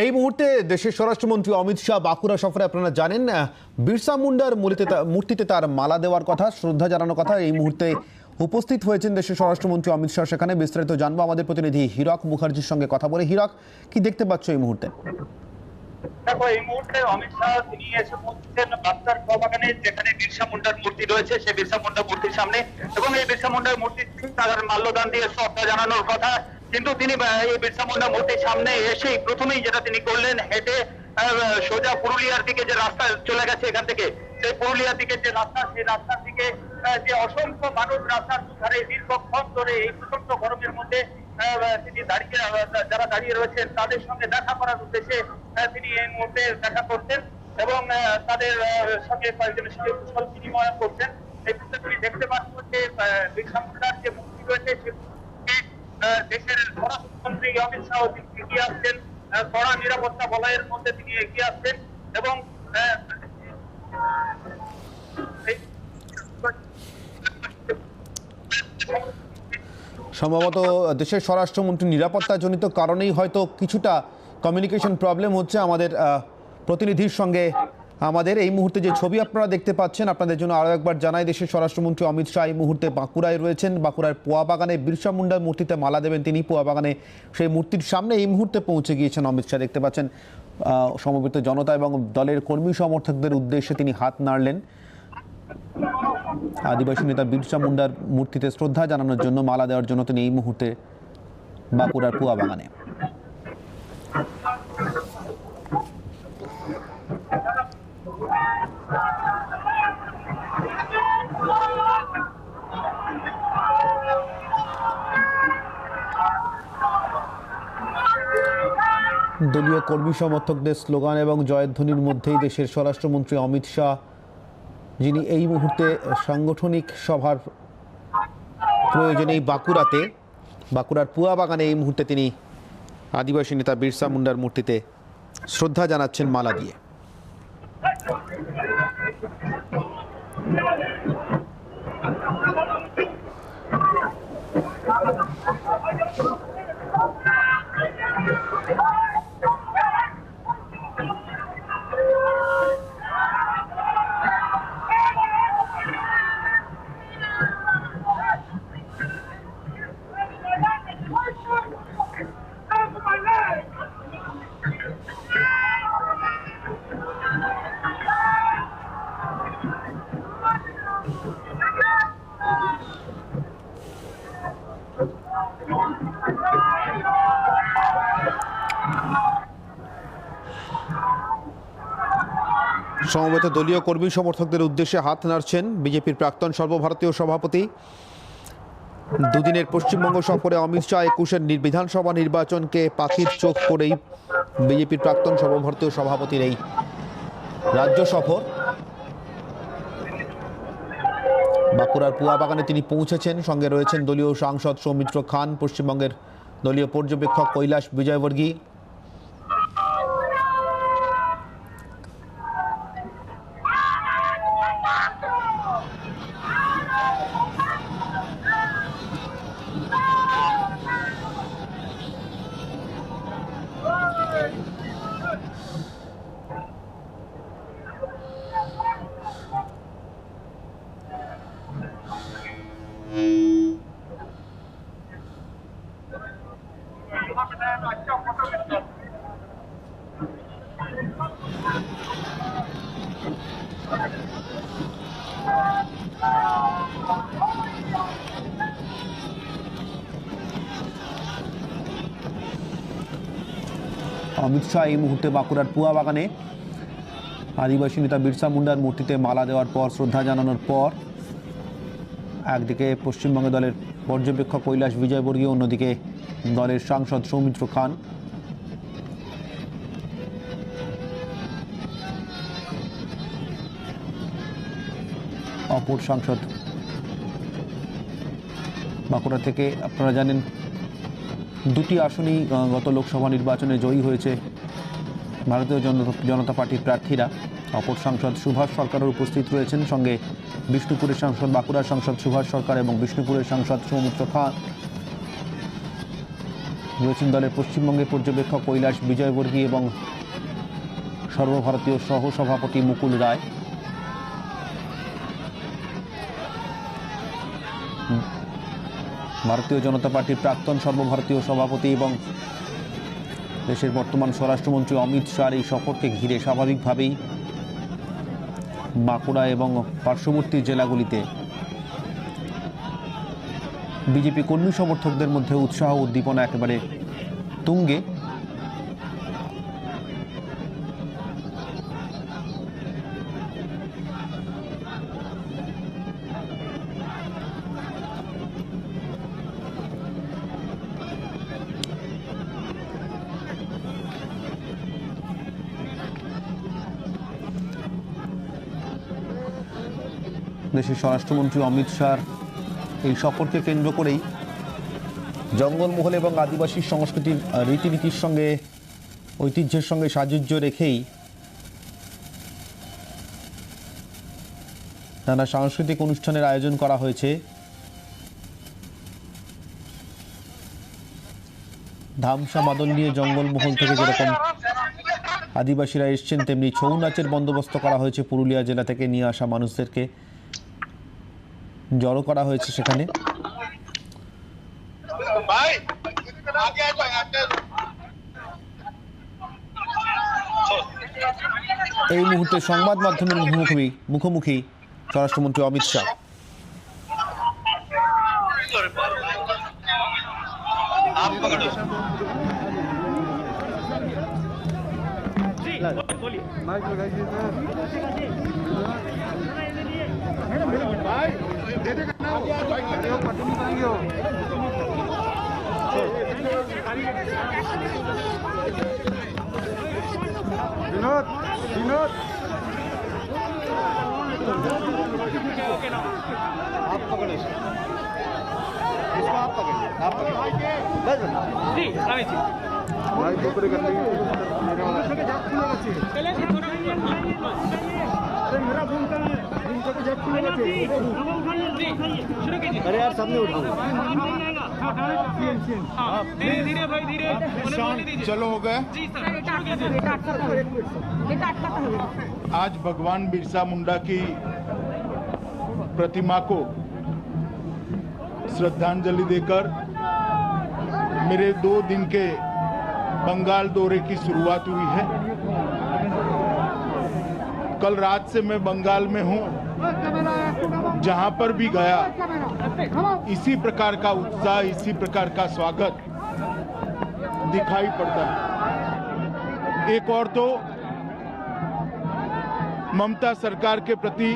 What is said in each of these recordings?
এই মুহূর্তে দেশের স্বরাষ্ট্রমন্ত্রী অমিত শাহ বাঁকুড়া সফরে, আপনারা জানেন বিরসা মুন্ডার মূর্তিতে তার মালা দেওয়ার কথা, শ্রদ্ধা জানানোর কথা। এই মুহূর্তে উপস্থিত হয়েছেন দেশের স্বরাষ্ট্রমন্ত্রী অমিত শাহ। সেখানে বিস্তারিত জানবো আমাদের প্রতিনিধি হীরক মুখার্জির সঙ্গে কথা বলে। হীরক, কি দেখতে পাচ্ছ এই মুহূর্তে? দেখো, এই মুহূর্তে অমিত শাহ তিনি এসে পৌঁছেছেন বাক্সার বাগানে, যেখানে বিরসা মুন্ডার মূর্তি রয়েছে সেই বিরসা মুন্ডার মূর্তির সামনে, এবং এই বিরসা মুন্ডার মূর্তি তার মাল্যদান দিয়ে শ্রদ্ধা জানানোর কথা। কিন্তু তিনি এই বিরসা মুন্ডা মূর্তির সামনে এসেই প্রথমেই যেটা তিনি করলেন, হেঁটে সোজা পুরুলিয়ার দিকে যে রাস্তা চলে গেছে এখান থেকে, সেই পুরুলিয়ার দিকে যে রাস্তা, সেই রাস্তার দিকে যে অসংখ্য মানুষ রাস্তার ধারে দীর্ঘক্ষণ ধরে এই প্রচন্ড গরমের মধ্যে তিনি যারা দাঁড়িয়ে রয়েছেন তাদের সঙ্গে দেখা করার উদ্দেশ্যে তিনি এই মুহূর্তে দেখা করছেন এবং তাদের সঙ্গে কয়েকজনের সঙ্গে কুশল বিনিময় করছেন। এই মুহূর্তে তুমি দেখতে পাচ্ছ যে বিরসা মুন্ডার যে মূর্তি রয়েছে সেই দেশের স্বরাষ্ট্রমন্ত্রী অমিত শাহ এগিয়ে আসছেন, কড়া নিরাপত্তা বলয়ের মধ্যে তিনি এগিয়ে আসছেন এবং সম্ভবত দেশের স্বরাষ্ট্রমন্ত্রী নিরাপত্তাজনিত কারণেই হয়তো কিছুটা কমিউনিকেশন প্রবলেম হচ্ছে আমাদের প্রতিনিধির সঙ্গে। আমাদের এই মুহূর্তে যে ছবি আপনারা দেখতে পাচ্ছেন, আপনাদের জন্য আরও একবার জানাই, দেশের স্বরাষ্ট্রমন্ত্রী অমিত শাহ এই মুহূর্তে বাঁকুড়ায় রয়েছেন। বাঁকুড়ার পোয়া বাগানে বিরসা মুন্ডার মূর্তিতে মালা দেবেন তিনি। পোয়া বাগানে সেই মূর্তির সামনে এই মুহূর্তে পৌঁছে গিয়েছেন অমিত শাহ। দেখতে পাচ্ছেন সমবেত জনতা এবং দলের কর্মী সমর্থকদের উদ্দেশ্যে তিনি হাত নাড়লেন। আদিবাসী নেতা বিরসা মুন্ডার মূর্তিতে শ্রদ্ধা জানানোর জন্য, মালা দেওয়ার জন্য তিনি এই মুহূর্তে বাঁকুড়ার পোয়া বাগানে। দলীয় কর্মী সমর্থকদের স্লোগান এবং জয়ধ্বনির মধ্যেই দেশের স্বরাষ্ট্রমন্ত্রী অমিত শাহ, যিনি এই মুহূর্তে সাংগঠনিক সভার প্রয়োজনে বাঁকুড়ার পুয়া বাগানে এই মুহূর্তে তিনি আদিবাসী নেতা বিরসা মুন্ডার মূর্তিতে শ্রদ্ধা জানাচ্ছেন মালা দিয়ে। সমবেত দলীয় কর্মী সমর্থকদের উদ্দেশ্যে হাত নাড়ছেন বিজেপির প্রাক্তন সর্বভারতীয় সভাপতি। দুদিনের পশ্চিমবঙ্গ সফরে অমিত শাহ 21-এর বিধানসভা নির্বাচনকে পাখির চোখ করেই বিজেপির প্রাক্তন সর্বভারতীয় সভাপতির এই রাজ্য সফর। বাঁকুড়ার পুয়া বাগানে তিনি পৌঁছেছেন, সঙ্গে রয়েছেন দলীয় সাংসদ সৌমিত্র খান, পশ্চিমবঙ্গের দলীয় পর্যবেক্ষক কৈলাস বিজয়বর্গী। অমিত শাহ এই মুহূর্তে বাঁকুড়ার পুয়া বাগানে আদিবাসী নেতা বিরসা মুন্ডার মূর্তিতে মালা দেওয়ার পর, শ্রদ্ধা জানানোর পর, একদিকে পশ্চিমবঙ্গ দলের পর্যবেক্ষক কৈলাস বিজয়বর্গীয়, অন্যদিকে দলের সাংসদ সৌমিত্র খান। অপর সাংসদ বাঁকুড়া থেকে, আপনারা জানেন দুটি আসনই গত লোকসভা নির্বাচনে জয়ী হয়েছে ভারতীয় জনতা পার্টির প্রার্থীরা। অপর সাংসদ সুভাষ সরকারের উপস্থিত রয়েছেন, সঙ্গে বিষ্ণুপুরের সাংসদ, বাঁকুড়ার সাংসদ সুভাষ সরকার এবং বিষ্ণুপুরের সাংসদ সৌমিত্র খান। রয়েছেন দলের পশ্চিমবঙ্গের পর্যবেক্ষক কৈলাস বিজয়বর্গী এবং সর্বভারতীয় সহসভাপতি মুকুল রায়। ভারতীয় জনতা পার্টির প্রাক্তন সর্বভারতীয় সভাপতি এবং দেশের বর্তমান স্বরাষ্ট্রমন্ত্রী অমিত শাহর এই সফরকে ঘিরে স্বাভাবিকভাবেই বাঁকুড়া এবং পার্শ্ববর্তী জেলাগুলিতে বিজেপি কর্মী সমর্থকদের মধ্যে উৎসাহ উদ্দীপনা একেবারে তুঙ্গে। দেশের স্বরাষ্ট্রমন্ত্রী অমিত শাহর এই সফরকে কেন্দ্র করেই জঙ্গলমহল এবং আদিবাসী সংস্কৃতির রীতিনীতির সঙ্গে ঐতিহ্যের সঙ্গে সাযুজ্য রেখেই নানা সাংস্কৃতিক অনুষ্ঠানের আয়োজন করা হয়েছে। ধামসা মাদল নিয়ে জঙ্গলমহল থেকে যেরকম আদিবাসীরা এসছেন, তেমনি ছৌ নাচের বন্দোবস্ত করা হয়েছে। পুরুলিয়া জেলা থেকে নিয়ে আসা মানুষদেরকে জড়ো করা হয়েছে সেখানে। এই মুহূর্তে সংবাদ মাধ্যমের মুখোমুখি স্বরাষ্ট্রমন্ত্রী অমিত শাহ। आप पकड़ो इसको, आप पकड़ो जी, अमित जी माइक ऊपर कर लेंगे। मेरा फोन कर अरे यार सामने उठाओ। धीरे धीरे भाई, धीरे चलो हो गए। आज भगवान बिरसा मुंडा की प्रतिमा को श्रद्धांजलि देकर मेरे 2 दिन के बंगाल दौरे की शुरुआत हुई है। कल रात से मैं बंगाल में हूं। जहां पर भी गया इसी प्रकार का उत्साह, इसी प्रकार का स्वागत दिखाई पड़ता है। एक और तो ममता सरकार के प्रति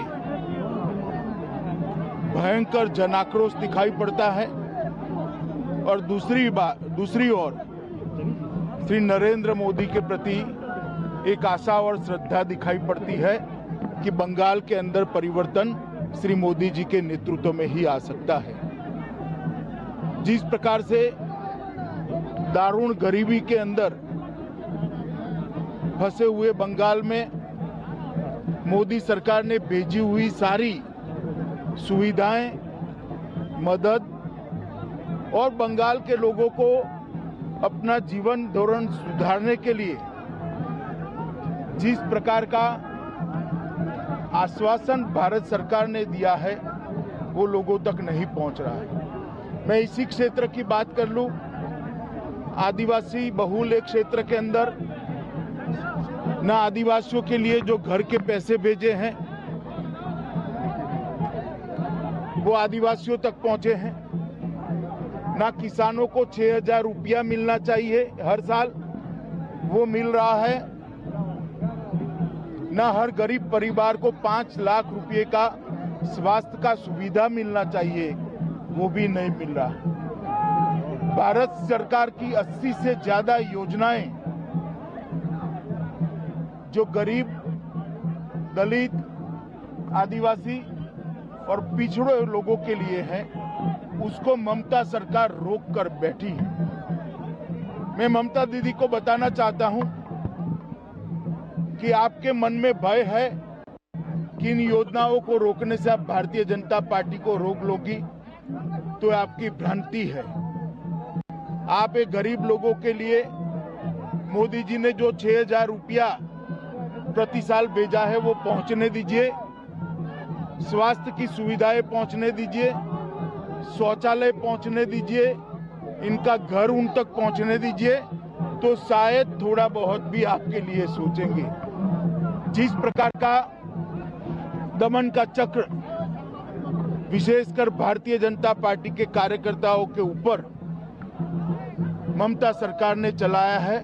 भयंकर जनाक्रोश दिखाई पड़ता है और दूसरी ओर श्री नरेंद्र मोदी के प्रति एक आशा और श्रद्धा दिखाई पड़ती है कि बंगाल के अंदर परिवर्तन श्री मोदी जी के नेतृत्व में ही आ सकता है। जिस प्रकार से दारुण गरीबी के अंदर फंसे हुए बंगाल में मोदी सरकार ने भेजी हुई सारी सुविधाएं, मदद और बंगाल के लोगों को अपना जीवन धोरण सुधारने के लिए जिस प्रकार का आश्वासन भारत सरकार ने दिया है वो लोगों तक नहीं पहुंच रहा है। मैं इसी क्षेत्र की बात कर लूं, आदिवासी बहुल एक क्षेत्र के अंदर न आदिवासियों के लिए जो घर के पैसे भेजे हैं वो आदिवासियों तक पहुंचे हैं, ना किसानों को 6,000 रुपया मिलना चाहिए हर साल वो मिल रहा है, ना हर गरीब परिवार को 5 लाख रुपए का स्वास्थ्य का सुविधा मिलना चाहिए वो भी नहीं मिल रहा। भारत सरकार की 80 से ज्यादा योजनाएं जो गरीब, दलित, आदिवासी और पिछड़े लोगों के लिए हैं उसको ममता सरकार रोक कर बैठी है। मैं ममता दीदी को बताना चाहता हूं कि आपके मन में भय है कि इन योजनाओं को रोकने से आप भारतीय जनता पार्टी को रोक लोगी, तो आपकी भ्रांति है। आप एक गरीब लोगों के लिए मोदी जी ने जो 6,000 रुपया प्रति साल भेजा है वो पहुंचने दीजिए, स्वास्थ्य की सुविधाएं पहुंचने दीजिए, शौचालय पहुंचने दीजिए, इनका घर उन तक पहुंचने दीजिए, तो शायद थोड़ा बहुत भी आपके लिए सोचेंगे। जिस प्रकार का दमन का चक्र विशेषकर भारतीय जनता पार्टी के कार्यकर्ताओं के ऊपर ममता सरकार ने चलाया है,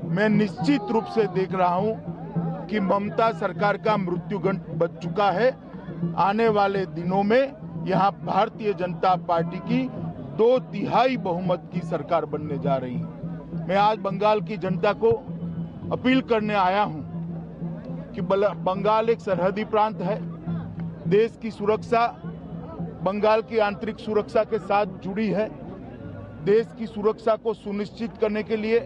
मैं निश्चित रूप से देख रहा हूं कि ममता सरकार का मृत्युगंड बच चुका है। आने वाले दिनों में यहां भारतीय जनता पार्टी की 2/3 बहुमत की सरकार बनने जा रही है। मैं आज बंगाल की जनता को अपील करने आया हूं कि बंगाल एक सरहदी प्रांत है, देश की सुरक्षा बंगाल की आंतरिक सुरक्षा के साथ जुड़ी है। देश की सुरक्षा को सुनिश्चित करने के लिए,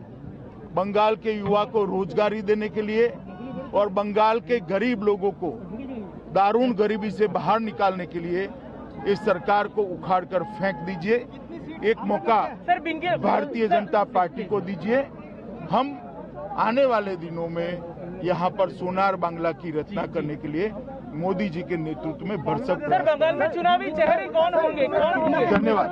बंगाल के युवा को रोजगारी देने के लिए और बंगाल के गरीब लोगों को दारुण गरीबी से बाहर निकालने के लिए इस सरकार को उखाड़कर फेंक दीजिए। एक मौका भारतीय जनता पार्टी को दीजिए। हम आने वाले दिनों में यहाँ पर सोनार बांग्ला की रचना करने के लिए मोदी जी के नेतृत्व में भरसक सर, बंगाल में चुनावी चेहरे कौन होंगे? धन्यवाद।